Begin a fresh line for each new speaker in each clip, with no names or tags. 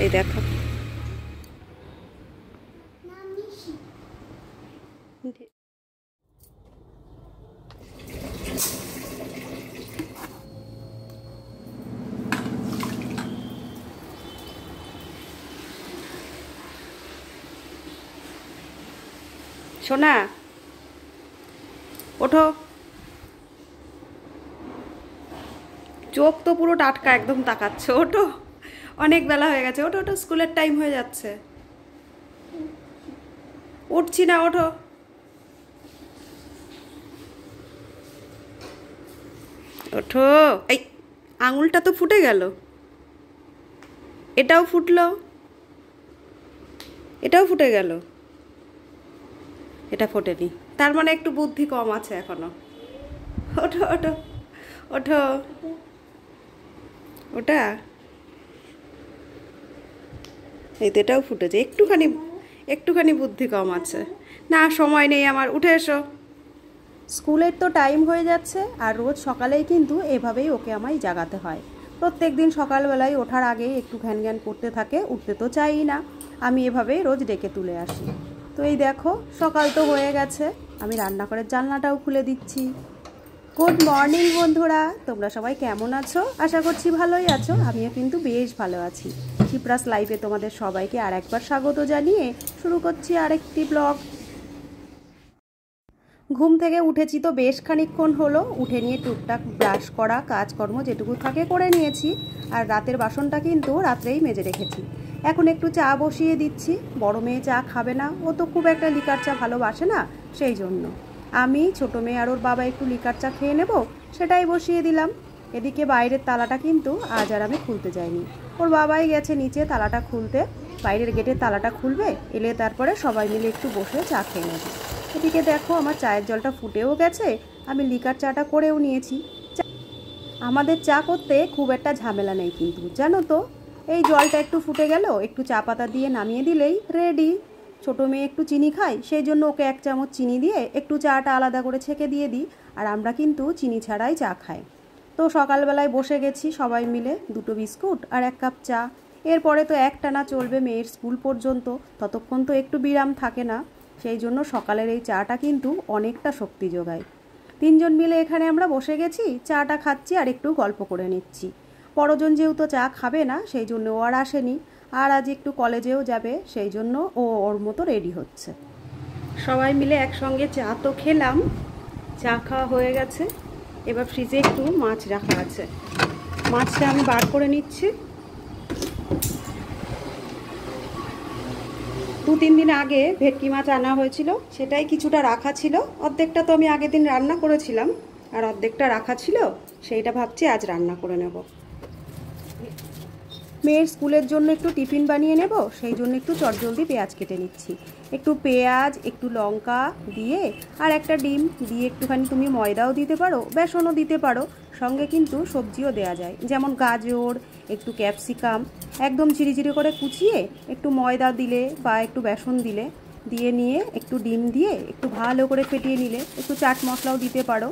এই দেখো সোনা ওঠো, চোখ তো পুরো টাটকা একদম তাকাচ্ছে। ওঠো, অনেক বেলা হয়ে গেছে, ওঠো ওঠো, স্কুলের টাইম হয়ে যাচ্ছে। উঠছি না, ওঠো। ওঠো, এই আঙুলটা তো ফুটে গেল, এটাও ফুটলো, এটাও ফুটে গেল, এটা ফোটেনি, তার মানে একটু বুদ্ধি কম আছে এখনো। ওঠো ওঠো ওঠো, ওটা এই তো এটাও ফুটেছে, একটুখানি একটুখানি বুদ্ধি কম আছে। না সময় নেই আমার, উঠে এসো। স্কুলের তো টাইম হয়ে যাচ্ছে, আর রোজ সকালেই কিন্তু এভাবেই ওকে আমায় জাগাতে হয়। প্রত্যেক দিন সকালবেলায় ওঠার আগেই একটু ঘ্যান ঘ্যান করতে থাকে, উঠতে তো চাই না, আমি এভাবেই রোজ ডেকে তুলে আসি। তো এই দেখো সকাল তো হয়ে গেছে, আমি রান্নাঘরের জানলাটাও খুলে দিচ্ছি। গুড মর্নিং বন্ধুরা, তোমরা সবাই কেমন আছো? আশা করছি ভালোই আছো, আমিও কিন্তু বেশ ভালো আছি। শিপ্রাস লাইফে তোমাদের সবাইকে আর একবার স্বাগত জানিয়ে শুরু করছি আরেকটি ব্লগ। ঘুম থেকে উঠেছি তো বেশ খানিকক্ষণ হলো, উঠে নিয়ে টুকটাক ব্রাশ করা কাজকর্ম যেটুকু থাকে করে নিয়েছি, আর রাতের বাসনটা কিন্তু রাত্রেই মেজে রেখেছি। এখন একটু চা বসিয়ে দিচ্ছি, বড় মেয়ে চা খাবে না, ও তো খুব একটা লিকার চা ভালোবাসে না, সেই জন্য আমি ছোটো মেয়ে আর ওর বাবা একটু লিকার চা খেয়ে নেব, সেটাই বসিয়ে দিলাম। এদিকে বাইরের তালাটা কিন্তু আজ আর আমি খুলতে যাইনি, ওর বাবাই গেছে নিচে তালাটা খুলতে, বাইরের গেটের তালাটা খুলবে, এলে তারপরে সবাই মিলে একটু বসে চা খেয়ে নেব। এদিকে দেখো আমার চায়ের জলটা ফুটেও গেছে, আমি লিকার চাটা করেও নিয়েছি। আমাদের চা করতে খুব একটা ঝামেলা নেই কিন্তু, জানো তো, এই জলটা একটু ফুটে গেল, একটু চা পাতা দিয়ে নামিয়ে দিলেই রেডি। ছোটো মেয়ে একটু চিনি খায়, সেই জন্য ওকে 1 চামচ চিনি দিয়ে একটু চাটা আলাদা করে ছেঁকে দিয়ে দিই, আর আমরা কিন্তু চিনি ছাড়াই চা খাই। তো সকালবেলায় বসে গেছি সবাই মিলে, 2টো বিস্কুট আর 1 কাপ চা। এরপরে তো একটানা চলবে মেয়ের স্কুল পর্যন্ত, ততক্ষণ তো একটু বিরাম থাকে না, সেই জন্য সকালের এই চাটা কিন্তু অনেকটা শক্তি যোগায়। 3জন মিলে এখানে আমরা বসে গেছি, চাটা খাচ্ছি আর একটু গল্প করে নিচ্ছি। বড়জন যেহেতু চা খাবে না, সেই জন্য ও আর আসেনি, আর আজ একটু কলেজেও যাবে, সেই জন্য ও ওর মতো রেডি হচ্ছে। সবাই মিলে একসঙ্গে চা তো খেলাম, চা খাওয়া হয়ে গেছে, এবার ফ্রিজে একটু মাছ রাখা আছে, মাছটা আমি বার করে নিচ্ছি। 2-3 দিন আগে ভেটকি মাছ আনা হয়েছিল, সেটাই কিছুটা রাখা ছিল, অর্ধেকটা তো আমি আগের দিন রান্না করেছিলাম, আর অর্ধেকটা রাখা ছিল, সেইটা ভাবছি আজ রান্না করে নেব। মেয়ের স্কুলের জন্য একটু টিফিন বানিয়ে নেব, সেই জন্য একটু চটজলদি পেঁয়াজ কেটে নিচ্ছি। একটু পেঁয়াজ, একটু লঙ্কা দিয়ে আর একটা ডিম দিয়ে, একটুখানি তুমি ময়দাও দিতে পারো, বেসনও দিতে পারো, সঙ্গে কিন্তু সবজিও দেওয়া যায়, যেমন গাজর, একটু ক্যাপসিকাম একদম ঝিরিঝিরি করে কুচিয়ে একটু ময়দা দিলে বা একটু বেসন দিলে, দিয়ে নিয়ে একটু ডিম দিয়ে একটু ভালো করে ফেটিয়ে নিলে, একটু চাট মশলাও দিতে পারো,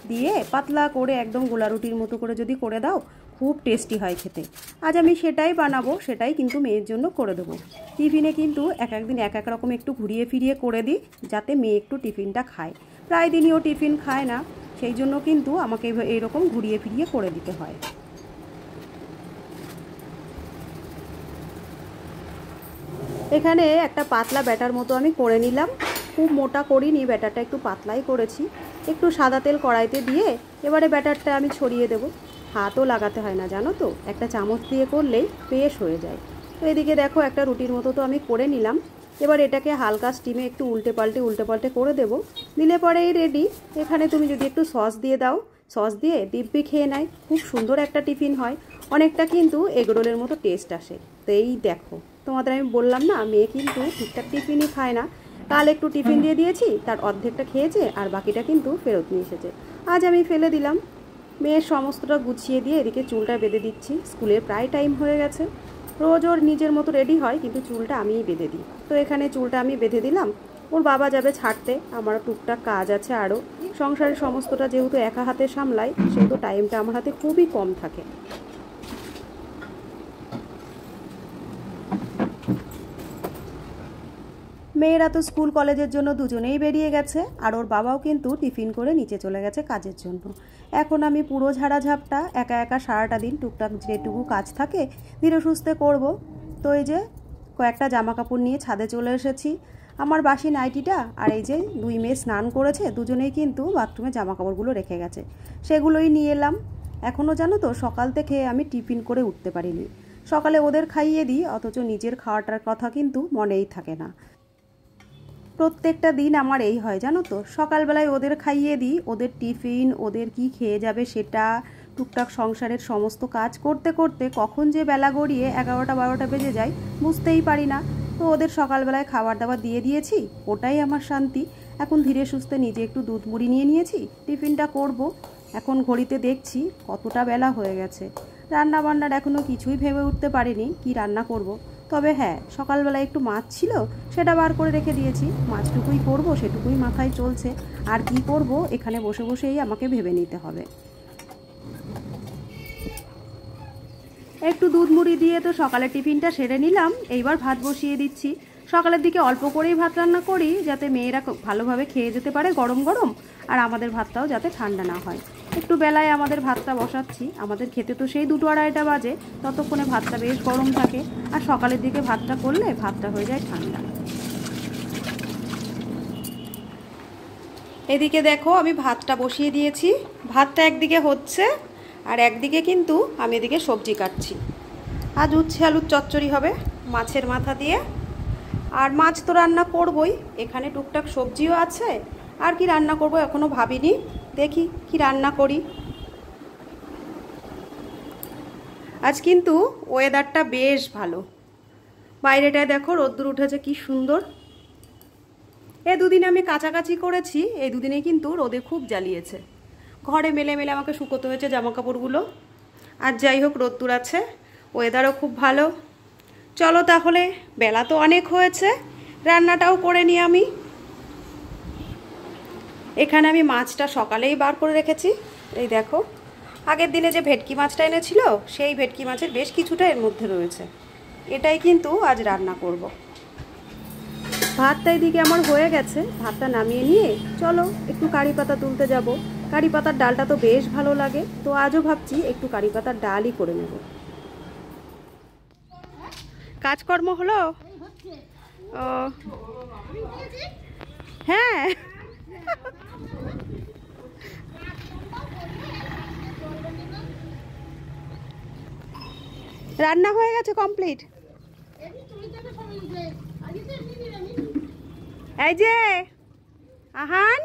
দিয়ে পাতলা করে একদম গোলা রুটির মতো করে যদি করে দাও, খুব টেস্টি হয় খেতে। আজ আমি সেটাই বানাবো, সেটাই কিন্তু মেয়ের জন্য করে দেবো। টিফিনে কিন্তু এক একদিন এক এক রকম একটু ঘুরিয়ে ফিরিয়ে করে দিই, যাতে মেয়ে একটু টিফিনটা খায়, প্রায় দিনই ও টিফিন খায় না, সেই জন্য কিন্তু আমাকে এইরকম ঘুরিয়ে ফিরিয়ে করে দিতে হয়। এখানে একটা পাতলা ব্যাটার মতো আমি করে নিলাম, খুব মোটা করিনি, ব্যাটারটা একটু পাতলাই করেছি। একটু সাদা তেল কড়াইতে দিয়ে এবারে ব্যাটারটা আমি ছড়িয়ে দেবো, হাতও লাগাতে হয় না জানো তো, একটা চামচ দিয়ে করলেই বেশ হয়ে যায়। তো এদিকে দেখো একটা রুটির মতো তো আমি করে নিলাম, এবার এটাকে হালকা স্টিমে একটু উল্টে পাল্টে করে দেবো, দিলে পরেই রেডি। এখানে তুমি যদি একটু সস দিয়ে দাও, সস দিয়ে দিব্যি খেয়ে নেয়, খুব সুন্দর একটা টিফিন হয়, অনেকটা কিন্তু এগরোলের মতো টেস্ট আসে। তো এই দেখো, তোমাদের আমি বললাম না, মেয়ে কিন্তু ঠিকঠাক টিফিনই খায় না, কাল একটু টিফিন দিয়ে দিয়েছি, তার অর্ধেকটা খেয়েছে আর বাকিটা কিন্তু ফেরত নিয়ে এসেছে, আজ আমি ফেলে দিলাম। মেয়ের সমস্তটা গুছিয়ে দিয়ে এদিকে চুলটা বেঁধে দিচ্ছি, স্কুলের প্রায় টাইম হয়ে গেছে। রোজ ওর নিজের মতো রেডি হয়, কিন্তু চুলটা আমিই বেঁধে দিই। তো এখানে চুলটা আমি বেঁধে দিলাম, ওর বাবা যাবে ছাড়তে, আমারও টুকটাক কাজ আছে আরও, সংসারের সমস্তটা যেহেতু একা হাতে সামলাই, সেহেতু টাইমটা আমার হাতে খুবই কম থাকে। মেয়েরা তো স্কুল কলেজের জন্য দুজনেই বেরিয়ে গেছে, আর ওর বাবাও কিন্তু টিফিন করে নিচে চলে গেছে কাজের জন্য। এখন আমি পুরো ঝাড়াঝাপটা একা একা সারাটা দিন টুকটাক যেটুকু কাজ থাকে ধীরে সুস্থে করব। তো এই যে কয়েকটা জামা কাপড় নিয়ে ছাদে চলে এসেছি। আমার বাসি নাইটিটা আর এই যে দুই মেয়ে স্নান করেছে, দুজনেই কিন্তু বাথরুমে জামা কাপড়গুলো রেখে গেছে, সেগুলোই নিয়ে এলাম। এখনও জানো তো সকাল থেকে আমি টিফিন করে উঠতে পারিনি। সকালে ওদের খাইয়ে দিই, অথচ নিজের খাওয়াটার কথা কিন্তু মনেই থাকে না। প্রত্যেকটা দিন আমার এই হয় জানো তো, সকালবেলায় ওদের খাইয়ে দিই, ওদের টিফিন, ওদের কি খেয়ে যাবে সেটা, টুকটাক সংসারের সমস্ত কাজ করতে করতে কখন যে বেলা গড়িয়ে 11টা 12টা বেজে যায় বুঝতেই পারি না। তো ওদের সকালবেলায় খাবার দাবার দিয়ে দিয়েছি, ওটাই আমার শান্তি। এখন ধীরে সুস্থে নিজে একটু দুধ মুড়ি নিয়ে নিয়েছি, টিফিনটা করব। এখন ঘড়িতে দেখছি কতটা বেলা হয়ে গেছে। রান্না বান্নার এখনও কিছুই ভেবে উঠতে পারিনি কি রান্না করব। তবে হ্যাঁ, সকালবেলায় একটু মাছ ছিল, সেটা বার করে রেখে দিয়েছি। মাছটুকুই করব, সেটুকুই মাথায় চলছে। আর কি করব এখানে বসে বসেই আমাকে ভেবে নিতে হবে। একটু দুধ মুড়ি দিয়ে তো সকালের টিফিনটা সেরে নিলাম। এইবার ভাত বসিয়ে দিচ্ছি। সকালের দিকে অল্প করেই ভাত রান্না করি, যাতে মেয়েরা ভালোভাবে খেয়ে যেতে পারে গরম গরম, আর আমাদের ভাতটাও যাতে ঠান্ডা না হয়। একটু বেলায় আমাদের ভাতটা বসাচ্ছি, আমাদের খেতে তো সেই 2টো 2:30টা বাজে, ততক্ষণে ভাতটা বেশ গরম থাকে। আর সকালের দিকে ভাতটা করলে ভাতটা হয়ে যায় ঠান্ডা। এদিকে দেখো আমি ভাতটা বসিয়ে দিয়েছি। ভাতটা একদিকে হচ্ছে, আর একদিকে কিন্তু আমি এদিকে সবজি কাটছি। আজ উচ্ছে আলুর চচ্চড়ি হবে মাছের মাথা দিয়ে। আর মাছ তো রান্না করবই, এখানে টুকটাক সবজিও আছে। আর কি রান্না করব এখনও ভাবিনি, দেখি কি রান্না করি। আজ কিন্তু ওয়েদারটা বেশ ভালো, বাইরেটায় দেখো রোদ্দুর উঠেছে কি সুন্দর। এই দুদিন আমি কাচাকাচি করেছি, এই দুদিনে কিন্তু রোদে খুব জ্বালিয়েছে। ঘরে মেলে মেলে আমাকে শুকোতে হয়েছে জামা কাপড়গুলো। আর যাই হোক রোদ্দুর আছে, ওয়েদারও খুব ভালো। চলো তাহলে, বেলা তো অনেক হয়েছে, রান্নাটাও করে নিই আমি। এখানে আমি মাছটা সকালেই বার করে রেখেছি। এই দেখো, আগের দিনে যে ভেটকি মাছটা এনেছিল সেই ভেটকি মাছের বেশ কিছুটা এর মধ্যে রয়েছে। এটাই কিন্তু আজ রান্না করব। ভাতটা এদিকে আমার হয়ে গেছে, ভাতটা নামিয়ে নিয়ে চলো একটু কারি পাতা তুলতে যাব। কারি পাতার ডালটা তো বেশ ভালো লাগে, তো আজও ভাবছি একটু কারি পাতার ডালই করে নেব। কাজকর্ম হলো? ও হ্যাঁ, রান্না হয়ে গেছে কমপ্লিট। এই যে আহান,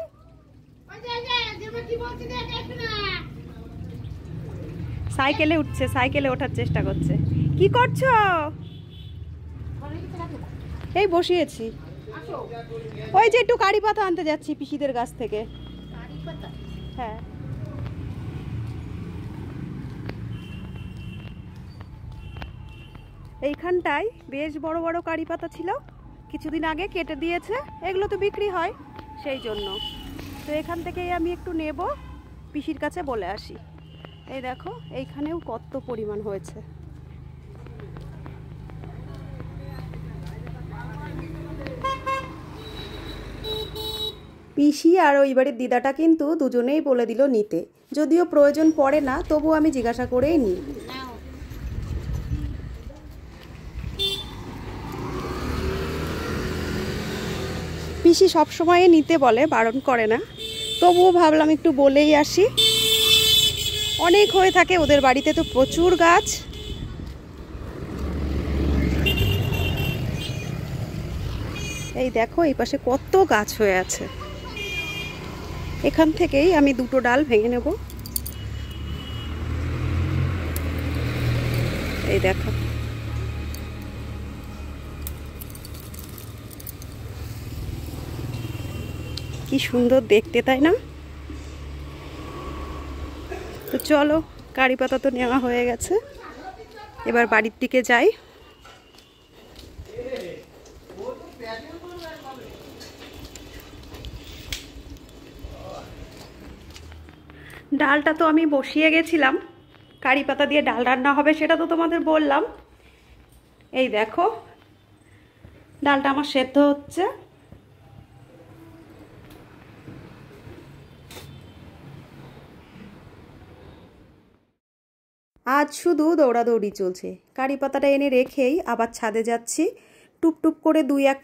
সাইকেলে উঠছে, সাইকেলে ওঠার চেষ্টা করছে। কি করছো? এই বসিয়েছি, ওই যে একটু কারি পাতা আনতে যাচ্ছি পিসিদের গাছ থেকে। হ্যাঁ, এইখানটায় বেশ বড় বড় কারি পাতা ছিল, কিছুদিন আগে কেটে দিয়েছে। এগুলো তো বিক্রি হয়, সেই জন্য তো এখান থেকেই আমি একটু নেব, পিসির কাছে বলে আসি। এই দেখো এইখানেও কত পরিমাণ হয়েছে। পিসি আর ওই বাড়ির দিদাটা কিন্তু দুজনেই বলে দিল নিতে, যদিও প্রয়োজন পড়ে না, তবু আমি জিজ্ঞাসা করেই নিই। পিসি সবসময় নিতে বলে, বারণ করে না, তবুও ভাবলাম একটু বলেই আসি। অনেক হয়ে থাকে ওদের বাড়িতে, তো প্রচুর গাছ। এই দেখো এই পাশে কত গাছ হয়ে আছে। এখান থেকেই আমি 2টো ডাল ভেঙে নেব। এই দেখো, কি সুন্দর দেখতে, তাই না? তো চলো, কারি পাতা তো নেওয়া হয়ে গেছে, এবার বাড়ির দিকে যাই। ডালটা তো আমি বসিয়ে গেছিলাম, কারি পাতা দিয়ে ডাল রান্না হবে সেটা তো তোমাদের বললাম। এই দেখো ডালটা আমার সেদ্ধ হচ্ছে। আজ শুধু দৌড়াদৌড়ি চলছে। কারি পাতাটা এনে রেখেই আবার ছাদে যাচ্ছি। টুপটুপ করে দুই এক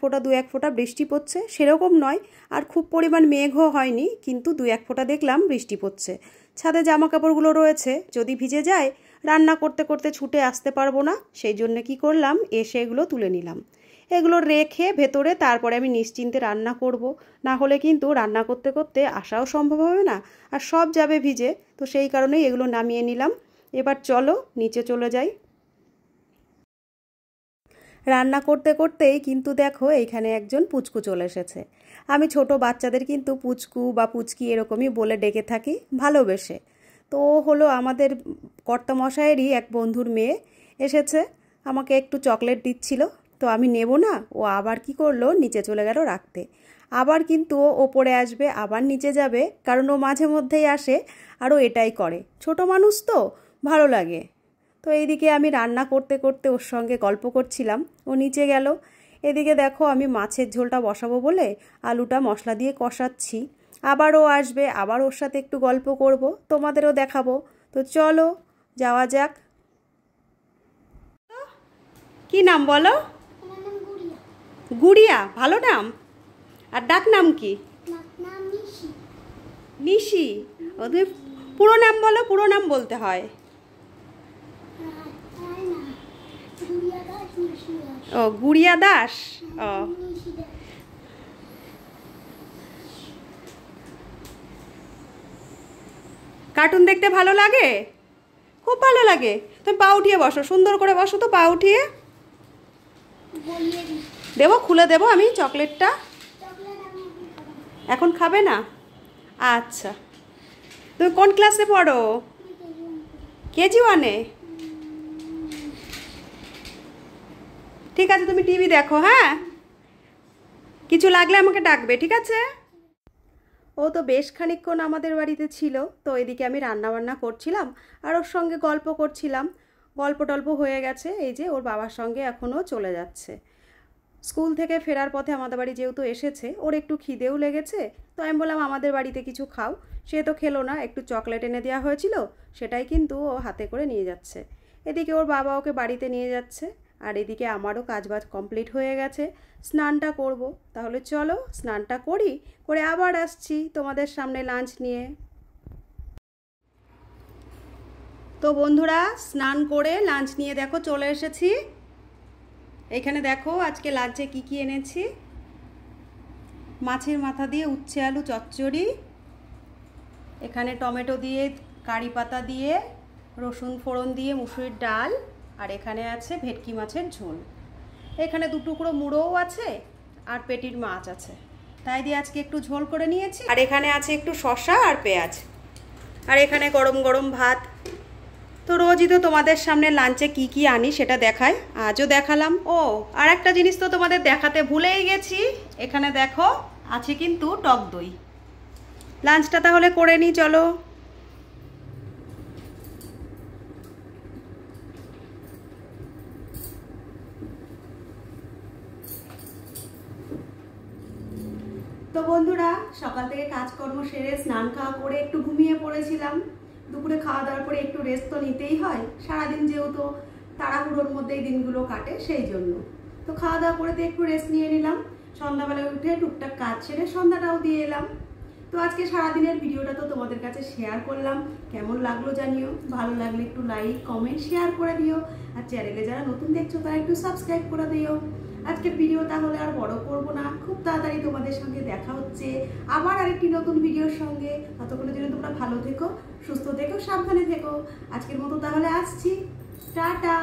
ফোঁটা বৃষ্টি পড়ছে, সেরকম নয়, আর খুব পরিমাণ মেঘও হয়নি, কিন্তু দুই এক ফোঁটা দেখলাম বৃষ্টি পড়ছে। ছাদে জামা কাপড়গুলো রয়েছে, যদি ভিজে যায় রান্না করতে করতে ছুটে আসতে পারবো না, সেই জন্য কি করলাম, এসে এগুলো তুলে নিলাম। এগুলো রেখে ভেতরে তারপরে আমি নিশ্চিন্তে রান্না করব, না হলে কিন্তু রান্না করতে করতে আসাও সম্ভব হবে না, আর সব যাবে ভিজে। তো সেই কারণেই এগুলো নামিয়ে নিলাম। এবার চলো নিচে চলে যাই। রান্না করতে করতেই কিন্তু দেখো এইখানে একজন পুচকু চলে এসেছে। আমি ছোট বাচ্চাদের কিন্তু পুচকু বা পুচকি এরকমই বলে ডেকে থাকি ভালোবেসে। তো ও হলো আমাদের কর্তামশায়েরই এক বন্ধুর মেয়ে, এসেছে, আমাকে একটু চকলেট দিচ্ছিল। তো আমি নেব না, ও আবার কি করলো, নিচে চলে গেল রাখতে। আবার কিন্তু ও ওপরে আসবে, আবার নিচে যাবে, কারণ ও মাঝে মধ্যেই আসে আর ও এটাই করে। ছোট মানুষ তো ভালো লাগে। তো এইদিকে আমি রান্না করতে করতে ওর সঙ্গে গল্প করছিলাম, ও নিচে গেল। এদিকে দেখো আমি মাছের ঝোলটা বসাবো বলে আলুটা মশলা দিয়ে কষাচ্ছি। আবার ও আসবে, আবার ওর সাথে একটু গল্প করব, তোমাদেরও দেখাবো। তো চলো যাওয়া যাক। কি নাম বলো? গুড়িয়া, ভালো নাম। আর ডাক নাম কি? নিশি। ও তুমি পুরো নাম বলো, পুরো নাম বলতে হয়। ও গুড়িয়া দাস। ও কার্টুন দেখতে ভালো লাগে? খুব ভালো লাগে। তুমি পা উঠিয়ে বসো, সুন্দর করে বসো তো, পা উঠিয়ে। দেবো, খুলে দেবো আমি চকলেটটা। এখন খাবে না? আচ্ছা, তুমি কোন ক্লাসে পড়ো? কেজি 1-এ। ঠিক আছে, তুমি টিভি দেখো, হ্যাঁ? কিছু লাগলে আমাকে ডাকবে, ঠিক আছে? ও তো বেশ খানিকক্ষণ আমাদের বাড়িতে ছিল। তো এদিকে আমি রান্না বান্না করছিলাম আর ওর সঙ্গে গল্প করছিলাম। গল্প টল্প হয়ে গেছে, এই যে ওর বাবার সঙ্গে এখনও চলে যাচ্ছে। স্কুল থেকে ফেরার পথে আমাদের বাড়ি যেহেতু এসেছে, ওর একটু খিদেও লেগেছে। তো আমি বললাম আমাদের বাড়িতে কিছু খাও। সে তো খেলো না, একটু চকলেট এনে দেওয়া হয়েছিল, সেটাই কিন্তু ও হাতে করে নিয়ে যাচ্ছে। এদিকে ওর বাবা ওকে বাড়িতে নিয়ে যাচ্ছে, আর এদিকে আমারও কাজবাজ কমপ্লিট হয়ে গেছে। স্নানটা করব, তাহলে চলো স্নানটা করি, করে আবার আসছি তোমাদের সামনে লাঞ্চ নিয়ে। তো বন্ধুরা, স্নান করে লাঞ্চ নিয়ে দেখো চলে এসেছি। এখানে দেখো আজকে লাঞ্চে কি কি এনেছি। মাছের মাথা দিয়ে উচ্ছে আলু চচ্চড়ি, এখানে টমেটো দিয়ে কারি পাতা দিয়ে রসুন ফোড়ন দিয়ে মুসুরির ডাল, আর এখানে আছে ভেটকি মাছের ঝোল। এখানে 2 টুকরো মুড়োও আছে আর পেটির মাছ আছে, তাই দিয়ে আজকে একটু ঝোল করে নিয়েছি। আর এখানে আছে একটু শসা আর পেঁয়াজ, আর এখানে গরম গরম ভাত। তো রোজই তো তোমাদের সামনে লাঞ্চে কি কি আনি সেটা দেখাই, আজও দেখালাম। ও আর একটা জিনিস তো তোমাদের দেখাতে ভুলেই গেছি, এখানে দেখো আছে কিন্তু টক দই। লাঞ্চটা তাহলে করে নিই, চলো। তো বন্ধুরা, সকাল থেকে কাজকর্ম সেরে স্নান খাওয়া করে একটু ঘুমিয়ে পড়েছিলাম। দুপুরে খাওয়া দাওয়ার পরে একটু রেস্ট তো নিতেই হয়, সারাদিন যেহেতু তাড়াহুড়োর মধ্যেই দিনগুলো কাটে, সেই জন্য। তো খাওয়া দাওয়া করে একটু রেস্ট নিয়ে নিলাম। সন্ধ্যাবেলায় উঠে টুকটাক কাজ সেরে সন্ধ্যাটাও দিয়ে এলাম। তো আজকে সারাদিনের ভিডিওটা তো তোমাদের কাছে শেয়ার করলাম, কেমন লাগলো জানিও। ভালো লাগলে একটু লাইক কমেন্ট শেয়ার করে দিও, আর চ্যানেলে যারা নতুন দেখছো তারা একটু সাবস্ক্রাইব করে দিও। আজকের ভিডিও তাহলে আর বড় করব না, খুব তাড়াতাড়ি তোমাদের সঙ্গে দেখা হচ্ছে আবার আরেকটি নতুন ভিডিওর সঙ্গে। ততক্ষণের জন্য তোমরা ভালো থেকো, সুস্থ থেকো, সাবধানে থেকো। আজকের মতো তাহলে আসছি, টাটা।